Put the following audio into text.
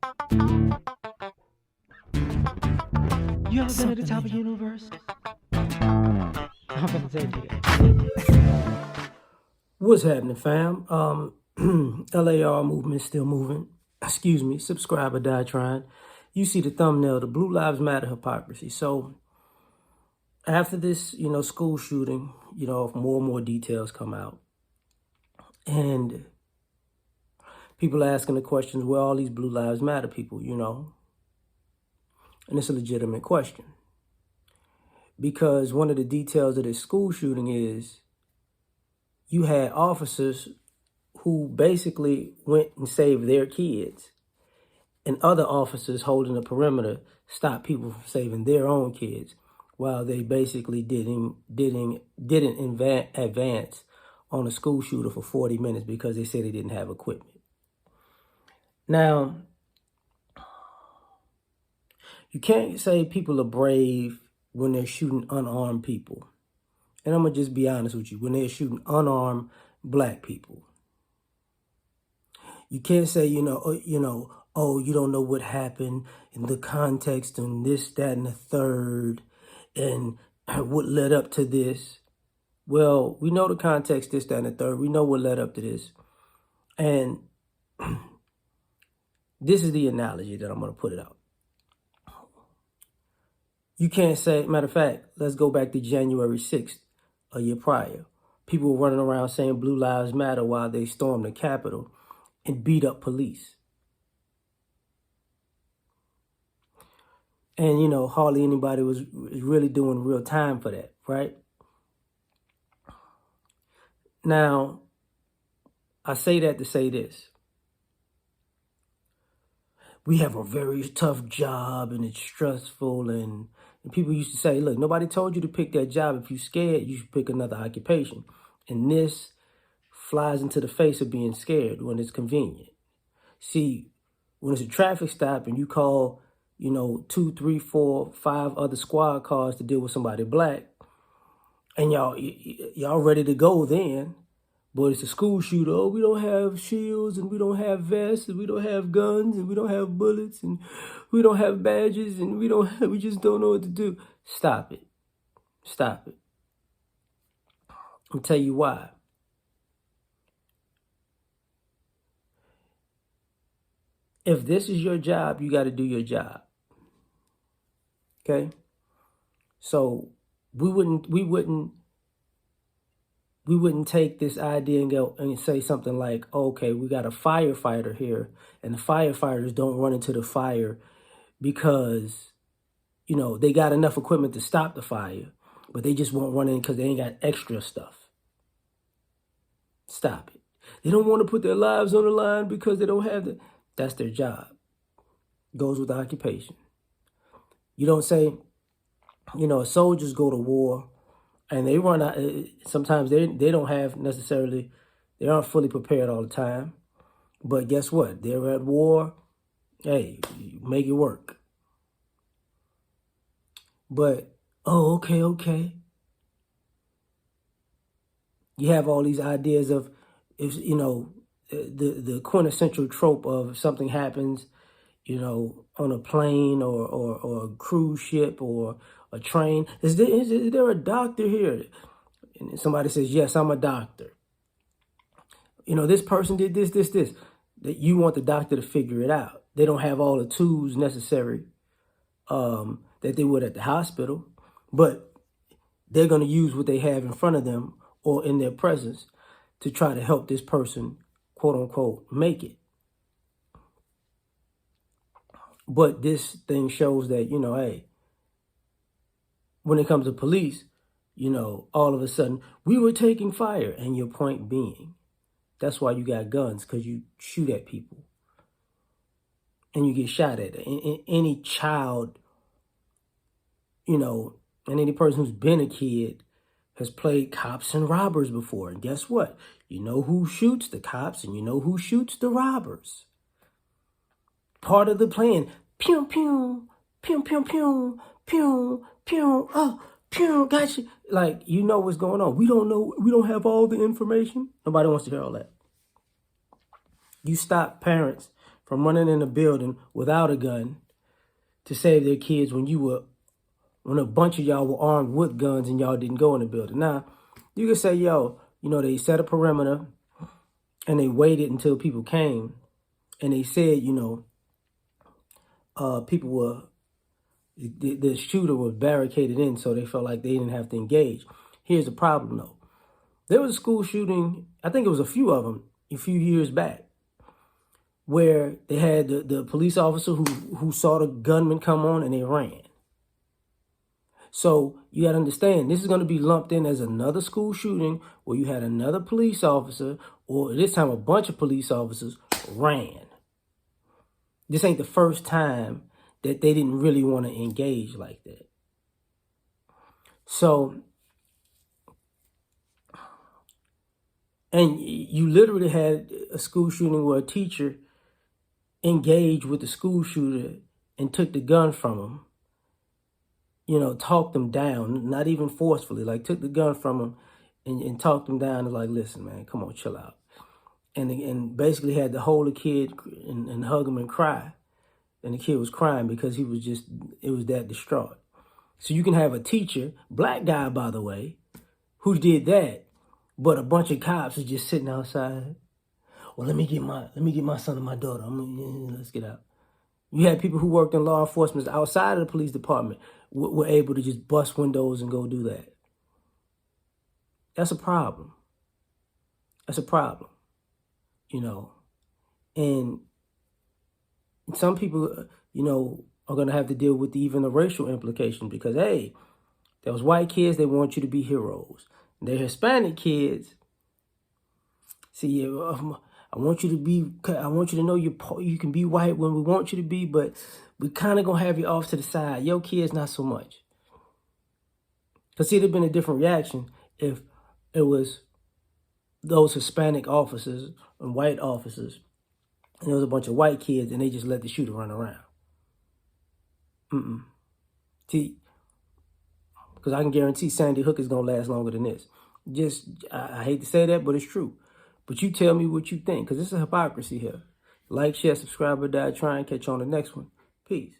You ever been at the top of the universe? I'm gonna say it. What's happening, fam? L.A.R. movement still moving. Excuse me. Subscribe or die trying. You see the thumbnail, the Blue Lives Matter hypocrisy. So after this, school shooting, more and more details come out. And people are asking the questions, where all these Blue Lives Matter people, And it's a legitimate question. Because one of the details of this school shooting is you had officers who basically went and saved their kids, and other officers holding the perimeter stopped people from saving their own kids, while they basically didn't advance on a school shooter for 40 minutes because they said they didn't have equipment. Now, you can't say people are brave when they're shooting unarmed people. And I'm going to just be honest with you. When they're shooting unarmed black people, you can't say, oh, you don't know what happened in the context and this, that, and the third, and what led up to this. Well, we know the context, this, that, and the third. We know what led up to this. And this is the analogy that I'm going to put it out. You can't say, matter of fact, let's go back to January 6th, a year prior. People were running around saying Blue Lives Matter while they stormed the Capitol and beat up police. And, hardly anybody was really doing real time for that, right? Now, I say that to say this. We have a very tough job and it's stressful, and people used to say, look, nobody told you to pick that job. If you're scared, you should pick another occupation. And this flies into the face of being scared when it's convenient. See, when it's a traffic stop and you call, 2, 3, 4, 5 other squad cars to deal with somebody black, and y'all ready to go then, but it's a school shooter. Oh, we don't have shields, and we don't have vests, and we don't have guns, and we don't have bullets, and we don't have badges, and we just don't know what to do. Stop it. Stop it. I'll tell you why. If this is your job, you got to do your job. Okay? So we wouldn't take this idea and go and say something like, okay, we got a firefighter here, and the firefighters don't run into the fire because, they got enough equipment to stop the fire, but they just won't run in because they ain't got extra stuff. Stop it. They don't want to put their lives on the line because they don't have that's their job. Goes with the occupation. You don't say, soldiers go to war and they run out. Sometimes they don't have necessarily, they aren't fully prepared all the time. But guess what? They're at war. Hey, make it work. But, okay. You have all these ideas of, if the quintessential trope of if something happens, on a plane or a cruise ship or a train. Is there a doctor here? And somebody says, yes, I'm a doctor. This person did this. That you want the doctor to figure it out. They don't have all the tools necessary that they would at the hospital, but they're going to use what they have in front of them or in their presence to try to help this person, quote unquote, make it. But this thing shows that, hey, when it comes to police, all of a sudden we were taking fire. And your point being, that's why you got guns, because you shoot at people and you get shot at. Any child, and any person who's been a kid has played cops and robbers before. And guess what? You know who shoots the cops and you know who shoots the robbers. Part of the plan. Pew, pew, pew, pew, pew, pew, pew, oh, pew, gotcha. Like, what's going on. We don't know. We don't have all the information. Nobody wants to hear all that. You stop parents from running in a building without a gun to save their kids when a bunch of y'all were armed with guns and y'all didn't go in the building. Now, you can say, yo, they set a perimeter and they waited until people came and they said, people were, the shooter was barricaded in, so they felt like they didn't have to engage. Here's the problem, though. There was a school shooting, I think it was a few of them, a few years back, where they had the police officer who saw the gunman come on and they ran. So you got to understand, this is going to be lumped in as another school shooting where you had another police officer, or this time a bunch of police officers ran. This ain't the first time that they didn't really want to engage like that. So, and you literally had a school shooting where a teacher engaged with the school shooter and took the gun from him. Talked them down, not even forcefully, like took the gun from him and talked them down and like, listen, man, come on, chill out. And basically had to hold the kid and hug him and cry. And the kid was crying because it was that distraught. So you can have a teacher, black guy, by the way, who did that, but a bunch of cops is just sitting outside. Well, let me get my son and my daughter. Let's get out. You had people who worked in law enforcement outside of the police department were able to just bust windows and go do that. That's a problem. That's a problem. And some people, are going to have to deal with even the racial implication because, hey, those white kids, they want you to be heroes. They're Hispanic kids. See, I want you to know you can be white when we want you to be, but we kind of going to have you off to the side. Your kids, not so much. Because see, it'd have been a different reaction if it was those Hispanic officers and white officers, and there was a bunch of white kids, and they just let the shooter run around. See, because I can guarantee Sandy Hook is going to last longer than this. I hate to say that, but it's true. But you tell me what you think, because it's a hypocrisy here. Like, share, subscribe, or die trying. Catch you on the next one. Peace.